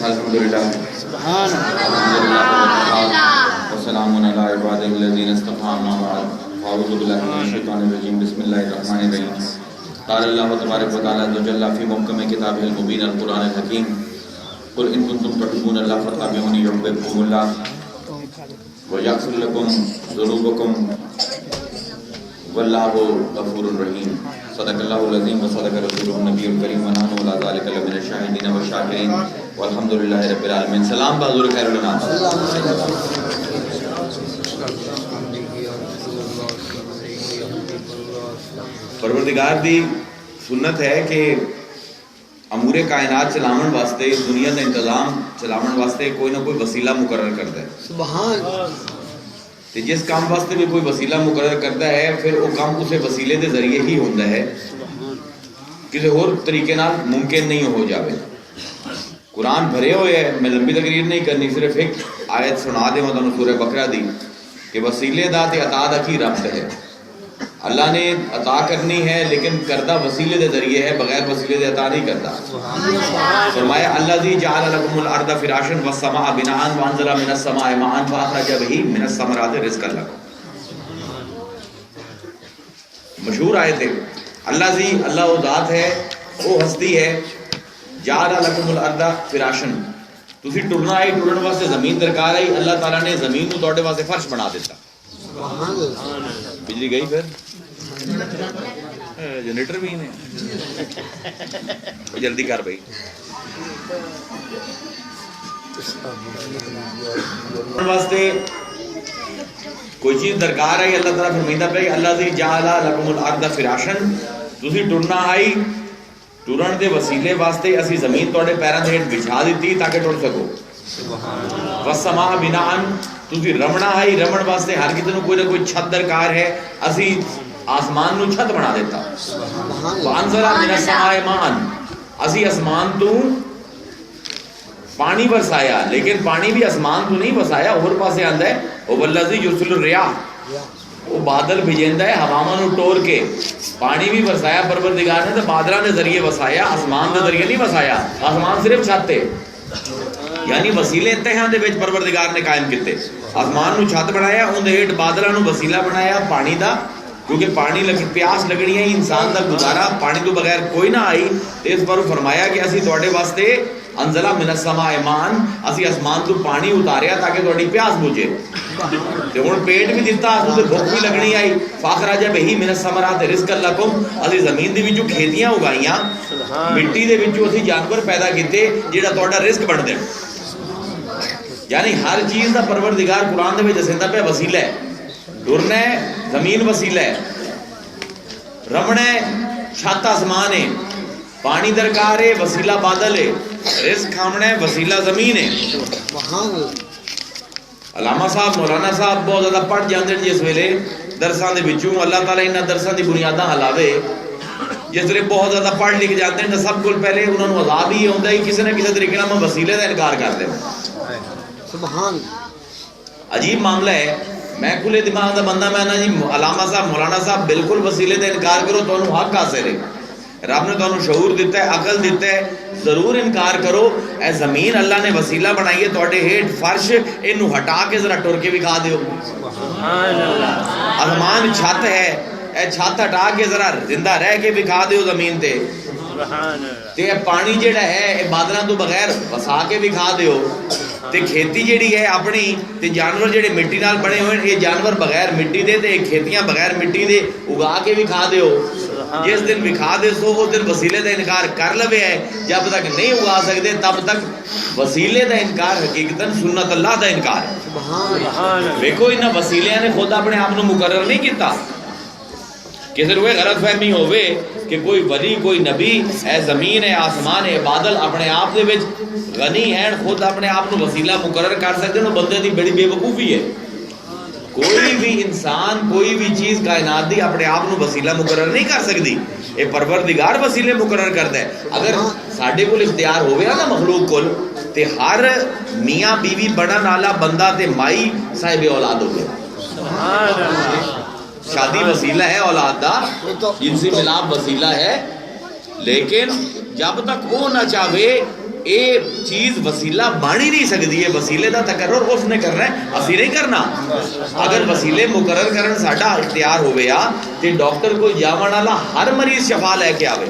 الحمدللہ سبحان اللہ والسلام علی عباد الذین اصطفیٰ اما بعد اعوذ باللہ من الشیطان الرجیم بسم اللہ الرحمن الرحیم قال اللہ تبارک و تعالی عز وجل فی محکم کتابہ المبین القرآن الحکیم قل ان کنتم تحبون اللہ فاتبعونی یحببکم اللہ ویغفر لکم ذنوبکم واللہ غفور رحیم صدق اللہ العظیم و صدق رسولہ النبی الکریم و نحن علی ذلک لمن الشاہدین والشاکرین والحمدللہ رب العالمین. سلام بحضور خیر الانام. پروردگار دی سنت ہے کہ امور کائنات چلاون واسطے دنیا دا انتظام چلاون واسطے کوئی نہ کوئی وسیلہ مقرر کرتا ہے. سبحان. تے جس کام واسطے بھی کوئی وسیلہ مقرر کرتا ہے پھر وہ کام اسے وسیلے دے ذریعے ہی ہوتا ہے, کسی اور طریقے نال ممکن نہیں ہو جاوے. قرآن بھرے ہوئے ہے, میں لمبی تقریر نہیں کرنی, صرف ایک آیت سنا دے میں تانوں سورہ بقرہ دی کہ وسیلے دا تے عطا دا کی ربط ہے. اللہ نے عطا کرنی ہے لیکن کردہ وسیلے دے ذریعے ہے, بغیر وسیلے دے عطا نہیں کرتا. فرمایا الذی جعل لکم الارض فراشا والسماء بناء وانزل من السماء ماء فاخرج به من الثمرات رزقا لکم. مشہور آیت ہے. اللہ وہ ذات ہے, وہ ہستی ہے, جعل لکم الارض فراشا, تسی ٹرنا آئی, ٹرن واسطے زمین درکار آئی, اللہ تعالیٰ نے زمین کو تواڈے واسطے فرش بنا دیتا. بجلی گئی پھر جنریٹر بھی نہیں, جلدی کر بھائی. واسطے کوئی چیز درکار ہے, اللہ تعالیٰ فرمائندا پہ اللہ ذی جعل لکم الارض فراشا, تسی ٹرنا آئی, ٹرن دے وسیلے واسطے اسی زمین تواڈے پیراں دے ہیٹھ بچھا دیتی تاکہ ٹر سکو. والسماء بناء, تسی رمنا آئی, رمن واسطے ہر کسی نوں کوئی نہ کوئی چھت درکار ہے, اسی آسمان نو چھت بنا دیتا. وانزل من السماء ماء, اسی آسمان تو پانی برسایا, لیکن پانی بھی آسمان تو نہیں برسایا, اور پاسے آندا ہے والذی یرسل الرياح, وہ بادل بھیجیندا ہے ہواواں نو ٹور کے. پانی بھی برسایا پروردگار نے, تو بادلاں دے ذریعے وسایا, آسمان دے ذریعے نہیں وسایا. آسمان صرف چھت تے, یعنی وسیلے انتہاں دے وچ پروردگار نے قائم کیتے. آسمان نو چھت بنایا, اون دے ہیٹھ بادلاں نو وسیلہ بنایا پانی دا, کیونکہ پانی پیاس لگنی ہے, انسان دا گزارا پانی تو بغیر کوئی نہ آئی. اس پر فرمایا کہ اسی تواڈے واسطے انزل من السماء ماء, اسی آسمان تو پانی اتاریا تاکہ تواڈی پیاس بجھے. تے ہن پیٹ بھی دتا, اس تے بھوک بھی لگنی آئی. فاخرج به من الثمرات رزقا لکم, اسی زمین دے وچوں کھیتیاں اگائیاں, مٹی دے وچوں اسی جانور پیدا کیتے جڑا تواڈا رزق بن دے. یعنی ہر چیز دا پروردگار قرآن دے وچ دسیندا پیا وسیلہ ہے. ٹرنا ہے زمین وسیلہ ہے, رمنا ہے چھت آسمان ہے, پانی درکار ہے وسیلہ بادل ہے, رزق کھاونا ہے وسیلہ زمین ہے. علامہ صاحب مولانا صاحب بہت زیادہ پڑھ جاندے جس ویلے درساں دے وچوں, اللہ تعالیٰ انہاں درساں دی بنیاداں ہلاوے. جس ویلے بہت زیادہ پڑھ لکھ جاتے ہیں تو سب کو پہلے انہوں نے عذاب ہی ہوندا ہے کسی نہ کسی طریقے نال میں وسیلے دا انکار کر دے. سبحان, عجیب معاملہ ہے. میں کھلے دماغ دا بندہ, میں نا جی علامہ صاحب مولانا صاحب بالکل وسیلے دا انکار کرو, تانوں حق حاصل ہے, رب نے تانوں شعور دیتا ہے, عقل دیتا ہے, ضرور انکار کرو. اے زمین اللہ نے وسیلہ بنائی ہے تواڈے ہیٹھ فرش, اینو ہٹا کے ذرا ٹر کے وکھا دیو. سبحان اللہ. آسمان چھت ہے, اے چھت ہٹا کے ذرا زندہ رہ کے وکھا دیو زمین تے. تے پانی جیڑا ہے اے بادلاں تو بغیر وسا کے وکھا دیو. تے کھیتی جیڑی ہے اپنی, تے جانور جیڑے مٹی نال بنے ہوئے ہیں, یہ جانور بغیر مٹی دے, تے کھیتیاں بغیر مٹی دے اگا کے وکھا دیو. جس دن وکھا دے سو اس دن وسیلے دا انکار کر لوے ہے. جب تک نہیں اگا سکتے تب تک وسیلے دا انکار حقیقتاً سنت اللہ دا انکار ہے. دیکھو انہاں وسیلیاں نے خود اپنے آپ کو مقرر نہیں کیتا. کسی کو غلط فہمی ہوئے کہ کوئی ولی کوئی نبی, اے زمین ہے آسمان ہے بادل اپنے آپ دے وچ غنی ہیں, خود اپنے آپ کو وسیلہ مقرر کر سکتے ہیں, بندے دی بڑی بے وقوفی ہے. کوئی بھی انسان کوئی بھی چیز کائنات دی اپنے آپ کو وسیلہ مقرر نہیں کر سکتی, یہ پروردگار وسیلے مقرر کرتا ہے. اگر ساڈے کول اختیار ہوئے نا مخلوق کول, تے ہر میاں بیوی بڑھن والا بندہ تے مائی صاحب اولاد ہو گیا. سبحان اللہ. شادی وسیلہ ہے اولاد دا, جنسی ملاپ وسیلہ ہے, لیکن جب تک وہ نہ چاہے یہ چیز وسیلہ بن ہی نہیں سکتی ہے. وسیلے دا تقرر اس نے کرنا ہے, اسی نہیں کرنا. اگر وسیلے مقرر کرن ساڈا اختیار ہوئے تے ڈاکٹر کوئی جاون والا ہر مریض شفا لے کے آوے.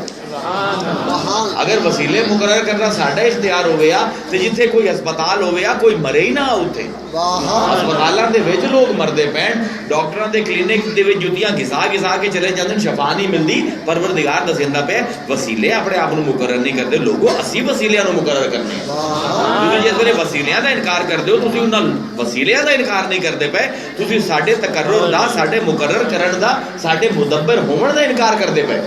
اگر وسیلے مقرر کرنا ساڈا اختیار ہوئے تے جتھے کوئی ہسپتال ہوئے کوئی مرے ہی نہ اوتھے. ہسپتالاں دے وچ لوگ مردے پین, ڈاکٹراں دے کلینک دے وچ جُتیاں گھسا گھسا کے چلے جاندے, شفا نہیں ملدی. پروردگار دسیندا پے وسیلے اپنے آپ نو مقرر نہیں کرتے, لوگوں اسی وسیلیاں نو مقرر کرنے. تسی جس ویلے وسیلیاں دا انکار کردے ہو تسی انہاں وسیلیاں دا انکار نہیں کردے پے, تسی ساڈے تقرر دا, ساڈے مقرر کرن دا, ساڈے مدبر ہون دا انکار کردے پے.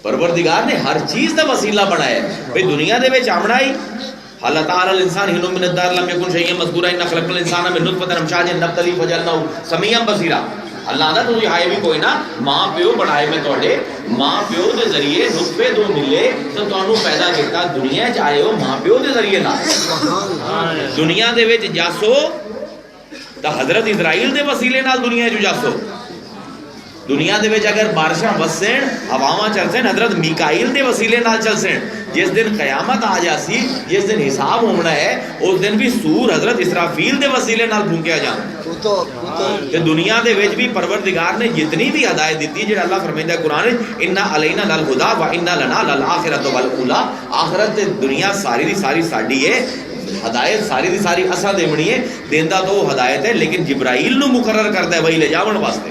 پروردگار نے ہر چیز دا وسیلہ بنایا ہے. بھئی دنیا دے وچ آمنا ہی اللہ تعالی الانسان ہن من الدار لم یکن شیئا مذکورا ان خلق الانسان من نطفۃ امشاج نبتلی فجعلناه سمیعا بصیرا. اللہ دا تسی آئے بھی کوئی نہ, ماں پیو بنائے میں تواڈے, ماں پیو دے ذریعے نطفے دو ملے تو تانوں پیدا کیتا. دنیا وچ آئے ہو ماں پیو دے ذریعے نہ. دنیا دے وچ جاسو تا حضرت اسرائیل دے وسیلے نال دنیا وچ جاسو. دنیا دے وچ اگر بارشاں وسن, ہواواں چلسن, حضرت میکائیل دے وسیلے نال چلسن. جس دن قیامت آ جاسی, جس دن حساب ہونا ہے, اس دن بھی سور حضرت اسرافیل دے وسیلے نال پھونکیا جانا. تے دنیا دے وچ بھی پروردگار نے جتنی بھی ہدایت دیتی, جڑا اللہ فرمائندا ہے قرآن وچ انا علینا للہدی و انا لنا للآخرۃ والاولی. آخرت تے دنیا ساری دی ساری ساڈی ہے, ہدایت ساری دی ساری اساں دیونی ہے. دیندا تو وہ ہدایت ہے لیکن جبرائیل نو مقرر کردا ہے وہی لے جاون واسطے.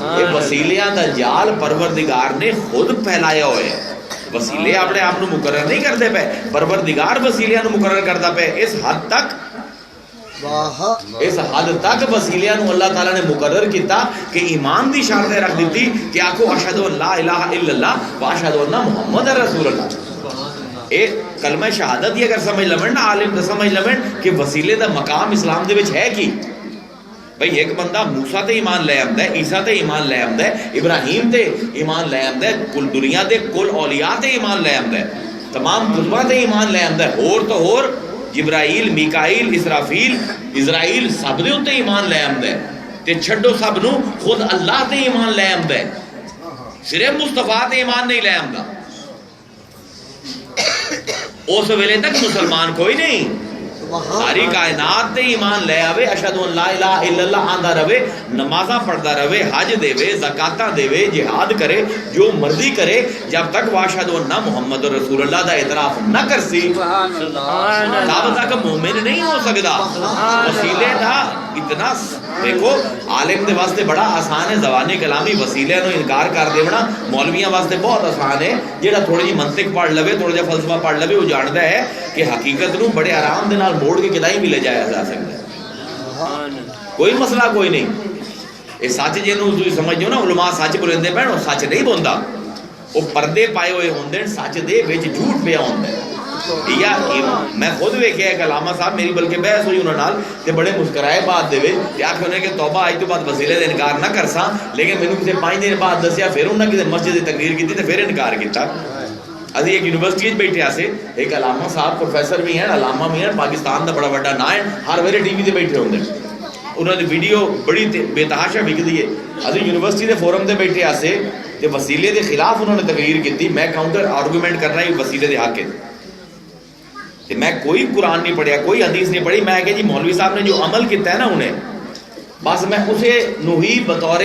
یہ وسیلیاں دا جال پروردگار نے خود پھیلایا ہوئے ہے. وسیلے اپنے آپ نو مقرر نہیں کرتے پے, پروردگار وسیلیاں نو مقرر کردا پے. اس حد تک وسیلیاں نو اللہ تعالیٰ نے مقرر کیتا کہ ایمان دی شرط رکھ دیتی کہ آکھو اشہد ان لا الہ الا اللہ و اشہد ان محمد رسول اللہ. اے کلمہ شہادت ہی اگر سمجھ لمن نا, عالم سمجھ لمن کہ وسیلے دا مقام اسلام دے وچ ہے کی. بھئی ایک بندہ موسیٰ تے ایمان لے آمدا ہے, عیسیٰ تے ایمان لے آمدا ہے, ابراہیم تے ایمان لے آمدا ہے, کل دنیا دے کل اولیاء تے ایمان لے آمدا ہے, تمام کتباں تے ایمان لے آمدا ہے. اور تو اور جبرائیل, میکائیل, اسرافیل, اسرائیل سب دے اوتے ایمان لے آمدا ہے. تے چھڈو سب نو, خود اللہ تے ایمان لے آمدا ہے, صرف مصطفیٰ تے ایمان نہیں لے آمدا. اس ویلے تک مسلمان کوئی نہیں. ساری کائنات تے ایمان لے آوے, اشہد ان لا الہ الا اللہ آندا رہے, نمازاں پڑھدا رہے, حج دے, زکاتاں دے, جہاد کرے, جو مرضی کرے, جب تک واشہد ان محمد رسول اللہ دا اعتراف نہ کرسی تب تک مومن نہیں ہو سکدا. وسیلے دا اتنا دیکھو, عالم دے واسطے بڑا آسان ہے زبانی کلامی وسیلے نو انکار کر دیونا. مولویاں واسطے بہت آسان ہے, جیڑا تھوڑی جی منطق پڑھ لوے, تھوڑا جا فلسفہ پڑھ لوے, وہ جاندا ہے کہ حقیقت نو بڑے آرام دے نال موڑ کے کدائی بھی لے جایا جا سکتا ہے. کوئی مسئلہ کوئی نہیں. یہ سچ جنوں تسی سمجھو نا, علماء سچ بولندے پے, وہ سچ نہیں بولدا, وہ پردے پائے ہوئے ہوندے, سچ دے وچ جھوٹ پیا ہوندا ہے. یا میں خود ویکھیا ہے کہ علامہ صاحب میری بلکہ بحث ہوئی انہاں نال تے بڑے مسکرائے بات دے وچ کہ آکھے کہ توبہ اج تو بعد وسیلے دا انکار نہ کرساں, لیکن مینوں کسے 5 دن بعد دسیا, پھر انہاں کسے مسجد دی تقریر کیتی تے پھر انکار کیتا. ابھی ایک یونیورسٹی بیٹھے سے, ایک علامہ صاحب پروفیسر بھی ہیں, علامہ بھی ہیں, پاکستان دا بڑا بڑا نا ہے, ہر ویلے ٹی وی تے بیٹھے ہوندے, انہوں نے ویڈیو بڑی بے تحاشا وکدی ہے. ابھی یونیورسٹی دے فورم تے بیٹھے سے تے وسیلے دے خلاف انہوں نے تقریر کیتی. میں کاؤنٹر آرگومنٹ کرنا ہی وسیلے دے حق ہے. میں کوئی قرآن نہیں پڑھیا, کوئی حدیث نہیں پڑھی, میں کہ جی مولوی صاحب نے جو عمل کیتا ہے نا انہیں, بس میں اسے نوہی بطور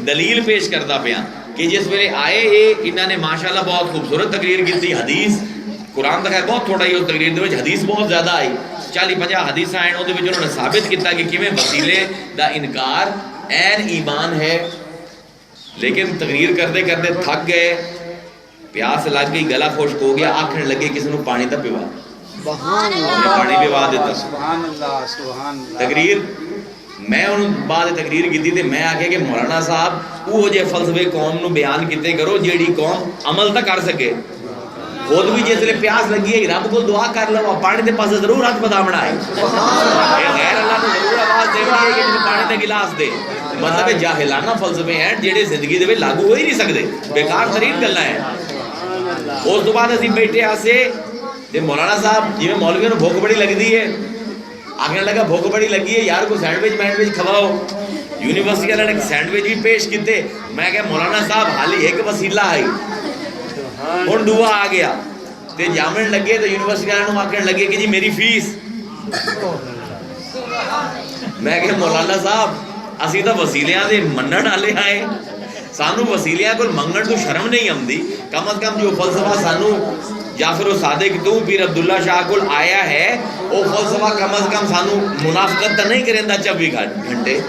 دلیل پیش کرتا پیا کہ جس ویلے آئے انہوں نے ماشاءاللہ بہت خوبصورت تقریر کی تھی. حدیث قرآن تو خیر بہت تھوڑا ہی اس تقریر دے وچ حدیث بہت زیادہ آئی, 40-50 حدیث آئے, انہوں نے ثابت کیتا کہ کیویں وسیلے دا انکار عین ایمان ہے. لیکن تقریر کرتے کرتے تھک گئے, پیاس لگ گئی, گلا خشک ہو گیا, آکھنے لگے کسی نو پانی دا پیوا, پانی پیوا دیتا. تقریر میں انہوں بعد تقریر کی تھی, میں آکھے کہ مولانا صاحب وہ جے فلسفے قوم نو بیان کیتے کرو جیڑی قوم عمل تک کر سکے. خود بھی جس لئے پیاس لگی ہے رب کو دعا کر لو, پانی دے پاس ضرور ہاتھ بدامنا ہے, غیر اللہ نے ضرور آواز دے ہے کہ مجھے پانی دے گلاس دے. مطلب جاہلانہ فلسفے ہیں جیڑے زندگی دے لاگو ہو ہی نہیں سکتے, بیکار ترین گلاں ہیں. اس تو بعد اسی بیٹھے آسے تے مولانا صاحب جی میں مولویوں نے بھوک بڑی لگ دی ہے, آگے لگا بھوک بڑی لگی ہے یار, کو سینڈوچ کھواؤ. یونیورسٹی والے نے سینڈوچ بھی پیش کیتے. میں کہ مولانا صاحب حالی ایک وسیلہ ہے ہن دوਆ آ گیا تے جامن لگے تو یونیورسٹی والے نوں آکھن لگے کہ جی میری فیس. میں کہ مولانا صاحب اسی تو وسیلیاں دے منن والے آئے, سانو وسیلیاں کول منگن تو شرم نہیں آندی. کم از کم جو فلسفہ سانو جعفر صادق تو پیر عبداللہ شاہ کول آیا ہے وہ فلسفہ کم از کم سانو منافقت تو نہیں کریندا 24 گھنٹے.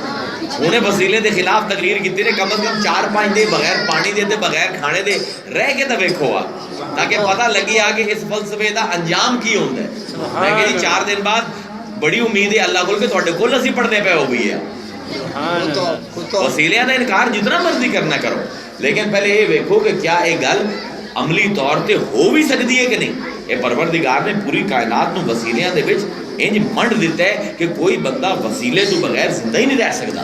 انہیں وسیلے دے خلاف تقریر کی نے, کم از کم 4-5 دن بغیر پانی دے بغیر کھانے دے رہ کے تو ویکھو آ, تاکہ پتہ لگی آ کہ اس فلسفے دا انجام کی ہوندا ہے. میں کہ جی 4 دن بعد بڑی امید ہے اللہ کول کہ تہاڈے کول اسی پڑھنے پے ہو گئی ہے. وسیلیاں دا انکار جتنا مرضی کرنا کرو, لیکن پہلے یہ ویکھو کہ کیا یہ گل عملی طور تے ہو بھی سکتی ہے کہ نہیں. یہ پروردگار نے پوری کائنات نو وسیلیاں دے وچ انج منڈ دیتا ہے کہ کوئی بندہ وسیلے تو بغیر زندہ ہی نہیں رہ سکتا.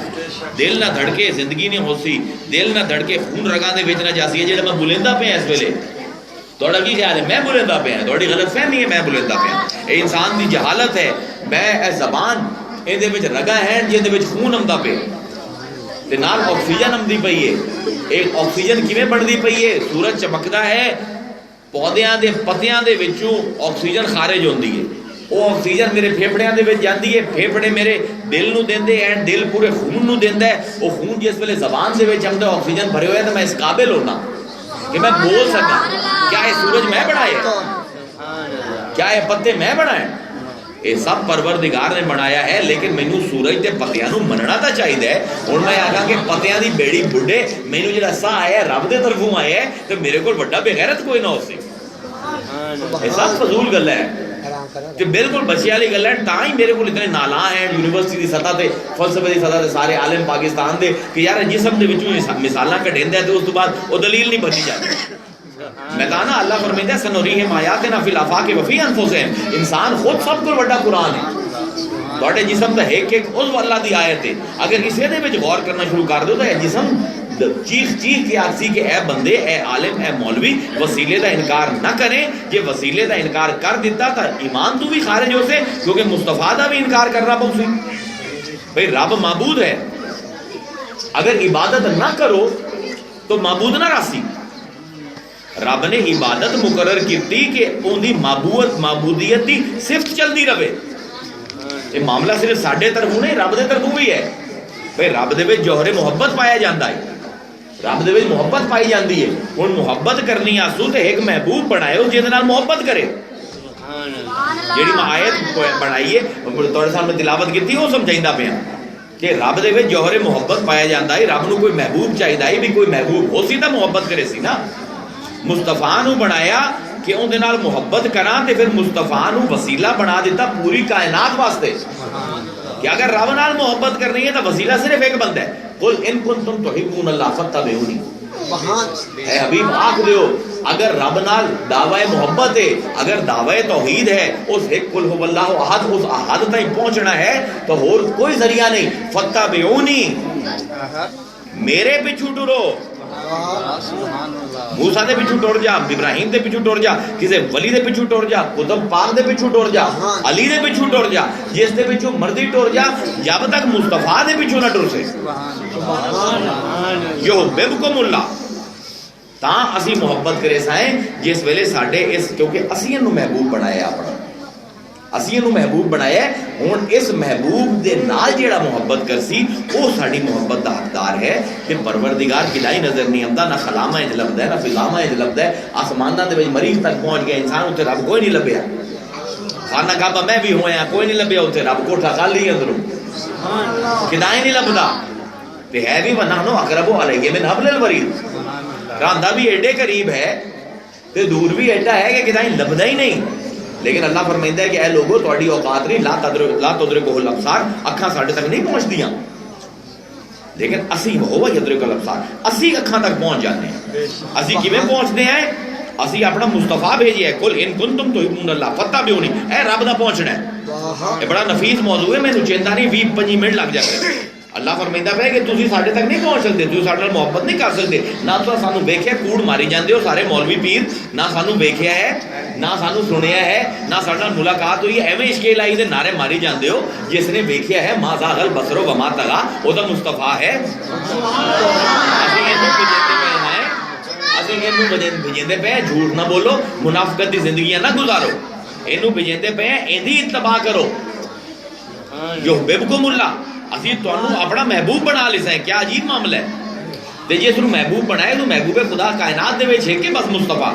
دل نہ دھڑکے زندگی نہیں ہو سی, دل نہ دھڑکے خون رگاں دے وچ نہ جاسی. ہے جڑا میں بولیندا پیا اس ویلے تھوڑا کی خیال ہے میں بولیندا پیا, تھوڑی غلط فہمی ہے میں بولیندا پیا. اے انسان دی جہالت ہے. میں اے زبان اے دے وچ رگاں ہیں جے دے وچ خون آندا پیا تے نال آکسیجن آمدی پئی ہے. ایک آکسیجن کیویں بڑھدی پئی ہے, سورج چمکدا ہے, پودیاں دے پتیاں دے وچوں آکسیجن خارج ہوندی ہے, وہ آکسیجن میرے پھیپڑیاں دے وچ جاندی ہے, پھیپڑے میرے دل نو دیندے ہیں, دل پورے خون نو دیندا ہے. وہ خون جس ویلے زبان دے وچ آندا آکسیجن بھرے ہوئے تو میں اس قابل ہونا کہ میں بول سکاں. کیا یہ سورج میں بنایا, کیا یہ پتے میں بنائے؟ یہ سب پروردگار نے بنایا ہے. لیکن مینوں سورج تے پتیاں نو مننا تا چاہیے. ہن میں آکھاں کہ پتیاں دی بیڑی بڈھے مینوں جڑا سا آیا ہے رب دے طرفوں آیا ہے تے میرے کول بڑا بے غیرت کوئی نہ ہو سی. یہ سب فضول گل ہے کہ بالکل بچے والی گل ہے. تاں ہی میرے کول اتنے نالاں ہیں یونیورسٹی دی سطح تے, فلسفے دی سطح تے سارے عالم پاکستان دے کہ یار جسم دے وچوں مثالاں کڈیندا تے اس تو بعد وہ دلیل نہیں بنی جاتی. میں کہا نا اللہ فرمائندا ہے سنوریہم آیاتنا فی الآفاق وفی انفسہم. انسان خود سب کو بڑا قرآن ہے. تواڈے جسم دا ایک عضو اللہ دی آیت ہے. اگر کسی دے وچ غور کرنا شروع کر دو تو یہ جسم چیخ چیخ کے آخسی کہ اے بندے, اے عالم, اے مولوی وسیلے دا انکار نہ کریں. جے وسیلے دا انکار کر دیتا تا ایمان تو بھی خارج ہو سے, کیونکہ مصطفیٰ دا بھی انکار کرنا پو سی. بھئی رب معبود ہے, اگر عبادت نہ کرو تو معبود نہ راسی. رب نے عبادت مقرر کی کہ ان دی معبودیت دی صفت چلتی رہے. یہ معاملہ صرف ساڈے طرفوں نہیں, رب دے طرفوں بھی ہے. بھئی رب دے وچ جوہر محبت پایا جاتا ہے, رب دے وچ محبت پائی جاندی ہے. ہن محبت کرنی آسو تے ایک محبوب بنائے جس نال محبت کرے. جیڑی میں آیت بنائی ہے تھوڑے سامنے تلاوت کی وہ سمجھائندا پیا کہ رب دے وچ جوہر محبت پایا جاتا ہے. رب نو کوئی محبوب چاہیے بھی, کوئی محبوب ہو سی تے محبت کرے سی نا. مصطفیٰ نو بنایا کہ ان دے نال محبت کراں تے پھر مصطفیٰ نو وسیلہ بنا دیتا پوری کائنات واسطے. کہ اگر رب نال محبت کرنی ہے تو وسیلہ صرف ایک بندہ ہے. قل ان کنتم تحبون اللہ فاتبعونی. اے حبیب آکھ دیو اگر رب نال دعوی محبت ہے, اگر دعوی توحید ہے, اس ایک قل هو اللہ احد, اس احد تک پہنچنا ہے تو اور کوئی ذریعہ نہیں. فاتبعونی, میرے پیچھے ٹرو. موسیٰ دے پیچھے ٹر جا, ابراہیم دے پیچھے ٹر جا, کسی ولی دے پیچھے ٹر جا, قطب پاک دے پیچھے ٹر جا, علی دے پیچھے ٹر جا, جس دے پیچھے مرضی ٹر جا, جب تک مصطفیٰ دے پیچھے نہ ٹر سے. یحببکم اللہ, تاں اسی محبت کرے سائیں جس ویلے ساڈے اس, کیونکہ اسی انہوں محبوب بنایا اپنا, اسی انہوں محبوب بنایا ہے. ہن اس محبوب دے نال جیڑا محبت کرسی وہ ساڈی محبت دا حقدار ہے. کہ پروردگار کدائی نظر نہیں آندا, نہ خلامہ اج لبدا ہے, نہ فضامہ اج لبدا ہے. آسماناں دے وچ مریخ تک پہنچ گیا انسان, اتنے رب کوئی نہیں لبیا. خانہ کعبہ میں بھی ہویا, کوئی نہیں لبیا اتنے رب, کوٹھا خالی اندروں کدائی نہیں لبدا. تے ہے بھی ونحن اقرب الیہ من حبل الورید, راندا بھی ایڈے قریب ہے تے دور بھی ایڈا ہے کہ کدائی لبدا ہی نہیں. لیکن اللہ فرمائندا ہے کہ اے لوگو تہاڈی اوقات نہیں, لا تدرکہ الابصار, اکھاں ساڈے تک نہیں پہنچدیاں, لیکن اسی ہو یدرک الابصار, اسی اکھاں تک پہنچ جاتے ہیں. اسی کیویں پہنچتے ہیں؟ اسی اپنا مصطفیٰ بھیجیا ہے, قل ان کنتم تحبون اللہ فاتبعونی. اے رب دا پہنچنا ہے. یہ بڑا نفیس موضوع ہے, مینوں چیندا نہیں 20-25 منٹ لگ جاتے. اللہ فرمائندا پیا کہ تسی ساڈے تک نہیں پہنچ سکتے, تسی ساڈے نال محبت نہیں کر سکتے, نہ تو سانو ویکھیا کوڑ ماری جاندے ہو سارے مولوی پیر, نہ سانو ویکھیا ہے نہ سانو سنیا ہے نہ ساڈے نال ملاقات ہوئی ہے, ایویں عشق الہی دے نعرے ماری جاندے ہو. جس نے ویکھیا ہے ما زاغ البصر وما طغى او دا مصطفیٰ ہے. اسی اینو بھیجندے پے, جھوٹ نہ بولو, منافقت دی زندگیاں نہ گزارو, اینو بھیجندے پے ایندی اتباع کرو. یحببکم اللہ, اسی تانوں اپنا محبوب بنا لیسا ہے. کیا عجیب معاملہ ہے. تے جے اس نو محبوب بنائے تو محبوب خدا کائنات دے وچ ہے کہ بس مصطفیٰ.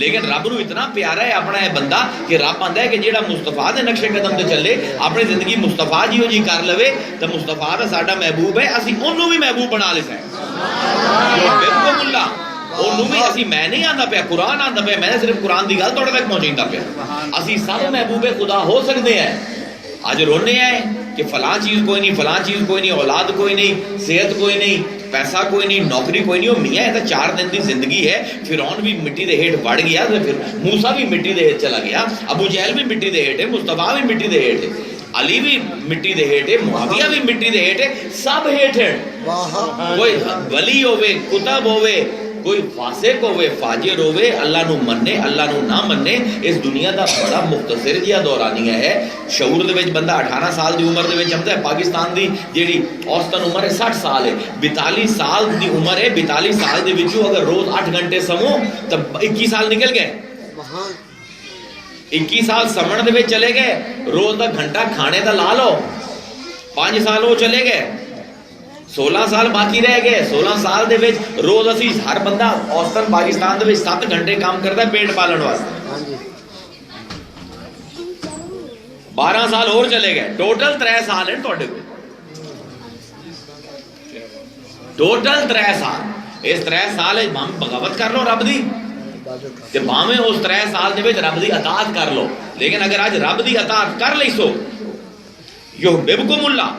لیکن رب نو اتنا پیارا ہے اپنا ہے بندہ کہ رب آندا ہے کہ جیڑا مصطفیٰ دے نقش قدم تے چلے, اپنی زندگی مصطفیٰ جیو جی کر لوے, تے مصطفیٰ دا ساڈا محبوب ہے, اسی اونوں بھی محبوب بنا لیسا ہے. یحببکم اللہ, اونوں بھی اسی, میں نہیں آندا پیا, قرآن آندا پیا, میں صرف قرآن دی گل تہاڈے تک پہنچایندا پیا. اسی سب محبوب خدا ہو سکدے ہیں. آج رونے ہیں کہ فلاں چیز کوئی نہیں, فلاں چیز کوئی نہیں, اولاد کوئی نہیں, صحت کوئی نہیں, پیسہ کوئی نہیں, نوکری کوئی نہیں. وہ میاں یہ تو 4 دن کی زندگی ہے. فرعون بھی مٹی دے ہیٹ بڑھ گیا, پھر موسیٰ بھی مٹی دے ہیٹ چلا گیا, ابو جہل بھی مٹی دے ہیٹ ہے, مصطفیٰ بھی مٹی دے ہیٹ ہے, علی بھی مٹی دے ہیٹ ہے, معاویہ بھی مٹی دے ہیٹ ہے, سب ہیٹ ہے. کوئی ولی ہوئے, کتب ہوئے, کوئی فاسق ہوئے, فاجر ہوئے, اللہ نو مننے اللہ نو نہ مننے, اس دنیا دا بڑا مختصر جہا دورانیہ ہے. شعور دے وچ بندہ 18 سال دی عمر دے وچ جمدا ہے. پاکستان دی جیڑی اوسطن عمر ہے 60 سال ہے, 42 سال دی عمر ہے. 42 سال دے وچوں اگر روز 8 گھنٹے سمو تو 21 سال نکل گئے. 21 سال سمن دے وچ چلے گئے, روز دا گھنٹہ کھانے دا لا لو, 5 سال وہ چلے گئے, 16 سال باقی رہ گئے. 16 سال دے وچ روز اسی ہر بندہ اوسطن پاکستان دے وچ 7 گھنٹے کام کردا ہے پیٹ پالن واسطے. 12 سال اور چلے گئے, ٹوٹل 3 سال ہیں تواڈے کول, ٹوٹل 3 سال. اس 3 سال وچ بھاویں بغاوت کر لو رب دی, تے بھاویں اس 3 سال دے وچ رب دی اطاعت کر لو. لیکن اگر اج رب دی اطاعت کر لئی سو, یحببکم اللہ,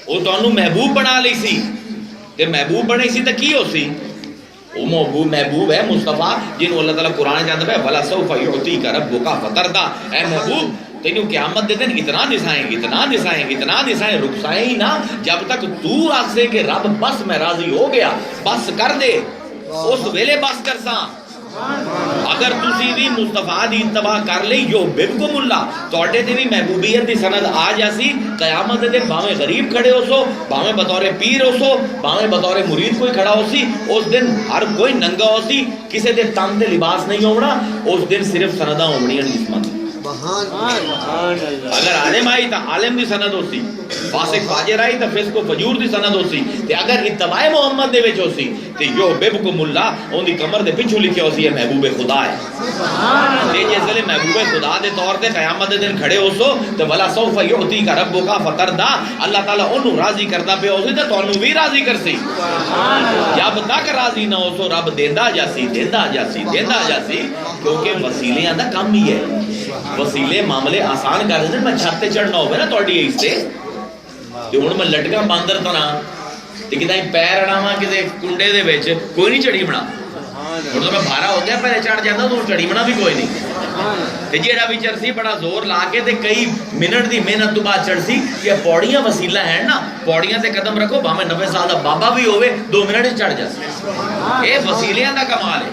وہ تانوں محبوب بنا لی سی. تے محبوب بنے سی تے کی ہو سی, وہ محبوب ہے مصطفیٰ جنہوں اللہ تعالیٰ قرآن جانتا ہے وَلَا سَوْفَ يُعْطِيكَ رَبُّكَ فَتَرْضَىٰ. اے محبوب تینوں قیامت دے دن اتنا دسائیں اتنا دسائیں اتنا دسائیں, رکسائیں ہی نہ جب تک تو آکھے کہ رب بس میں راضی ہو گیا, بس کر دے, اس ویلے بس کرساں. اگر تسی بھی مصطفیٰ دی اتباع کر لئی, یحببکم اللہ, تواڈے تے بھی محبوبیت دی سند آ جاسی. قیامت دے دن بھاویں غریب کھڑے ہو سو, بھاویں بطور پیر ہو سو, بھاویں بطور مرید کوئی کھڑا ہو سی, اس دن ہر کوئی ننگا ہو سی, کسے دے تن تے لباس نہیں ہونا. اس دن صرف سنداں ہونیاں جسماں. اگر عالم آئی تو عالم دی سند ہو سی, فاسق فاجر آئی تو فسق و فجور دی سند ہو سی. تے اگر اتباع محمد دے وچ ہو سی تے یحببکم اللہ, اون دی کمر دے پچھو لکھیا ہو سی ہے محبوب خدا ہے. تے جس ویلے محبوب خدا دے طور تے قیامت دے دن کھڑے ہو سو تے ولا سوف یعطیک ربک فترضیٰ, اللہ تعالیٰ اونوں راضی کردا پیا ہو سی تے تانوں بھی راضی کرسی. جب تک راضی نہ ہو سو رب دیندا جاسی دیندا جاسی دیندا جاسی, کیونکہ وسیلیاں دا کم ہی ہے. وسیلے معاملے آسان کر دیندے. میں چھت تے چڑھنا ہوے نا تہاڈی اس تے, تے ہن میں لٹکا باندر طرح تے کدی پیر اڑاواں کسے کنڈے دے وچ, کوئی نہیں چڑھی بنا. ہن تو میں بھارا ہو گیا, پہلے چڑھ جاندا تو چڑھی بنا بھی کوئی نہیں. تے جیڑا بھی چڑھسی بڑا زور لا کے تے کئی منٹ دی محنت تو بعد چڑھسی. یہ پوڑیاں وسیلہ ہیں نا, پوڑیاں تے قدم رکھو, بھاویں 90 سال دا بابا بھی ہوے 2 منٹ وچ چڑھ جاسی. اے وسیلیاں دا کمال ہے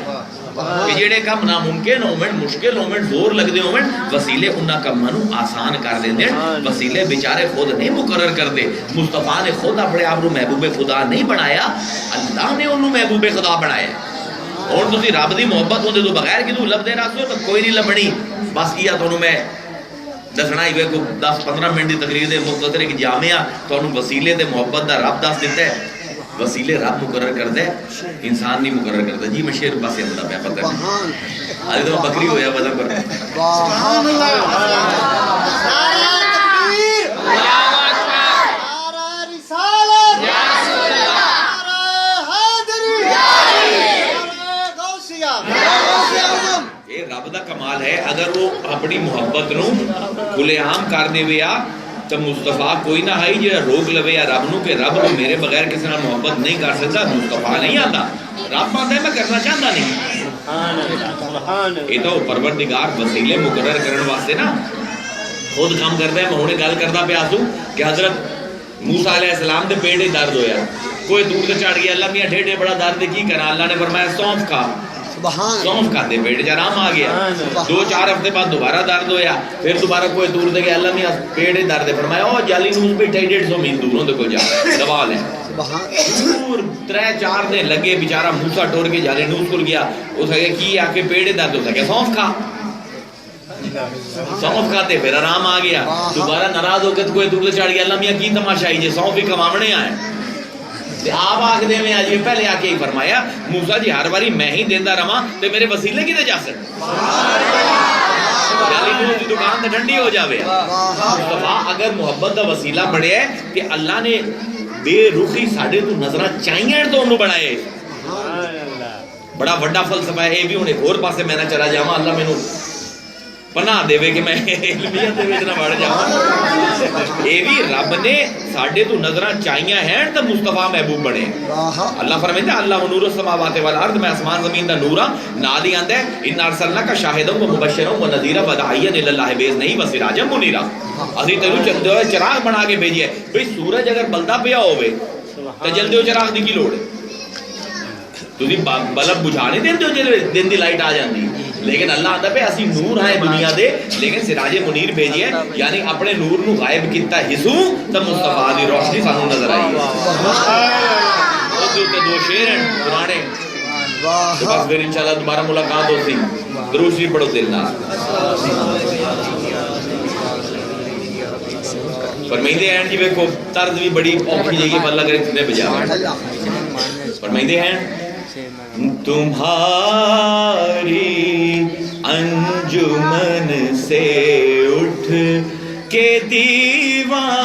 کہ جڑے کم ناممکن ہومن, مشکل ہومن, زور لگدے ہومن, وسیلے انہاں کماں نوں آسان کر دیندے. وسیلے بیچارے خود نہیں مقرر کردے. مصطفیٰ نے خود اپنے آپ کو محبوب خدا نہیں بنایا, اللہ نے انہوں محبوب خدا بنایا. اور تسی رب دی محبت ہوندے تو بغیر کدوں لبدے رہو تو کوئی نہیں لبنی. بس کیا تانوں میں دسنا ہی کو 10-15 منٹ دی تقریر دے مختصر ایک جامعہ تانوں وسیلے تے محبت دا رب دس دیتا ہے. وسیلے رب مقرر کرتا ہے, انسان نہیں مقرر کرتا. جی میں شیر بس اندہ پہ پتہ نہیں, آج تو بکری ہویا وزن پر. سبحان اللہ, نعرہ تکبیر, نعرہ رسالت, نعرہ حیدری, نعرہ غوثیہ. یہ رب دا کمال ہے. اگر وہ اپنی محبت نو کھلے عام کر دے ویا تو مصطفیٰ کوئی نہ آئی جڑا روک لوے یا رب نو کہ رب نو میرے بغیر کسی نال محبت نہیں کر سکتا. مصطفیٰ نہیں آتا, رب آتا ہے میں کرنا چاہتا نہیں. یہ تو پروردگار وسیلے مقرر کرنے واسطے نا خود کام کرتا ہے. میں ہنے گل کردا پیا سو کہ حضرت موسیٰ علیہ السلام دے پیڑے درد ہویا, کوئی دور سے چڑھ گیا, اللہ میاں ڈھیڈے بڑا درد کی کرا, اللہ نے فرمایا سونف کھا, سونف کھاتے پیٹ جا آرام آ گیا. 2-4 ہفتے بعد دوبارہ درد ہویا, پھر دوبارہ کوئی دور دے گیا, اللہ میاں پیڑے درد, فرمایا او جالی نوز بیٹھا 150 میل دوروں دے کو جا دوا لیں. دور 3-4 دن لگے, بیچارہ موسیٰ ٹوڑ کے جالی نوز کھل گیا. اس نے کی آ کے پیڑے درد ہو سکے, سونف کھا, سونف کھاتے پھر آرام آ گیا. دوبارہ ناراض ہو کے کوئی دور سے چڑھ گیا, اللہ میاں کی تماشا ہی جی سونف ہی کمامنے آئے. آپ آکھ دے میں آج پہلے آ کے ہی فرمایا موسیٰ جی ہر باری میں ہی دیندہ رہا تے میرے وسیلے کی دے جا سکتے کی دکان تے ٹھنڈی ہو جاوے. مصطفیٰ اگر محبت دا وسیلہ بڑھے ہے کہ اللہ نے بے رخی ساڑھے تو نظرہ چاہیے تو انہوں بڑھائے, بڑا وڈا فلسفہ ہے. یہ بھی انہیں اور پاسے میں نہ چلا جاؤں, اللہ میں پناہ دے کہ میں علمیت دے وچ نہ بڑھ جاؤں. یہ بھی رب نے ساڑھے تو نظرہ چاہیے ہیں تو مصطفیٰ محبوب بڑھے. اللہ فرمائے اللہ نور السماوات والارض, میں آسمان زمین دا نورا نال ہی آندہ ہے ان ارسلناک شاہدا و مبشرا و نذیرا وداعیا الی اللہ باذنہ و سراجا منیرا. اسی تینوں چراغ بنا کے بھیجیا ہے. بھئی سورج اگر بلدا پیا ہوئے تو جلدی ہو چراغ دی کی لوڑ ہے, تسی بلب بجھانے دین جو دن دی لائٹ آ جاندی, لیکن اللہ آتا پہ اسی نور ہیں دنیا دے لیکن سراج منیر بھیجی ہے, یعنی اپنے نور نو غائب کیتا حصو تب مصطفیٰ دی روشنی سانو نظر آئی ہے. دو شیر ہیں پرانے, تو بس پھر انشاءاللہ دوبارہ ملاقات ہوتی. درود شریف پڑھو دل نال. فرمائندے ہیں جی کو طرز بھی بڑی اوکھی جائے گی, اللہ کرے کتنے بجا. فرمائندے ہیں تمہاری انجمن سے اٹھ کے دیوانے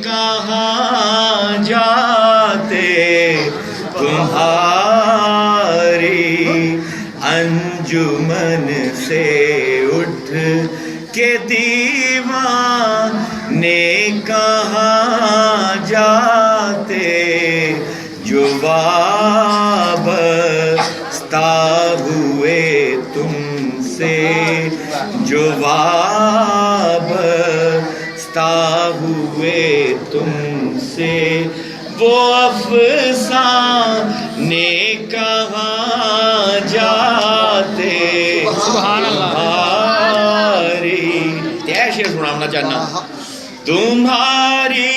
کہاں جاتے, تمہاری انجمن سے اٹھ کے دیوانے کہاں جاتے, جو وابستہ ہوئے تم سے, جو وابستہ ہوئے تم سے, وہ افسانے کہاں جاتے. سبحان اللہ. یہ شعر سنانا چاہنا, تمہاری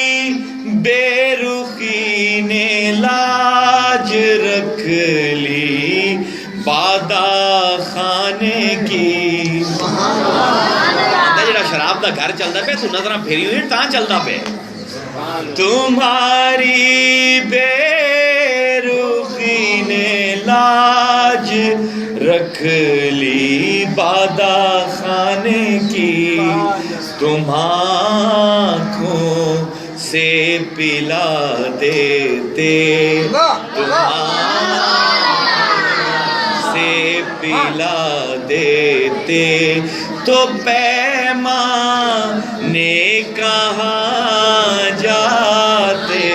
بے رخی نے لاج رکھ لی بادہ خانے کی. جڑا شراب دا گھر چلتا پہ تو نظرہ پھیری ہوئی تاں چلتا پہ. تمہاری بے رخی نے لاج رکھ لی بادہ خانے کی, تم آنکھوں سے پلا دیتے, تم آنکھوں سے پلا دیتے تو پیمانے کہاں جاتے.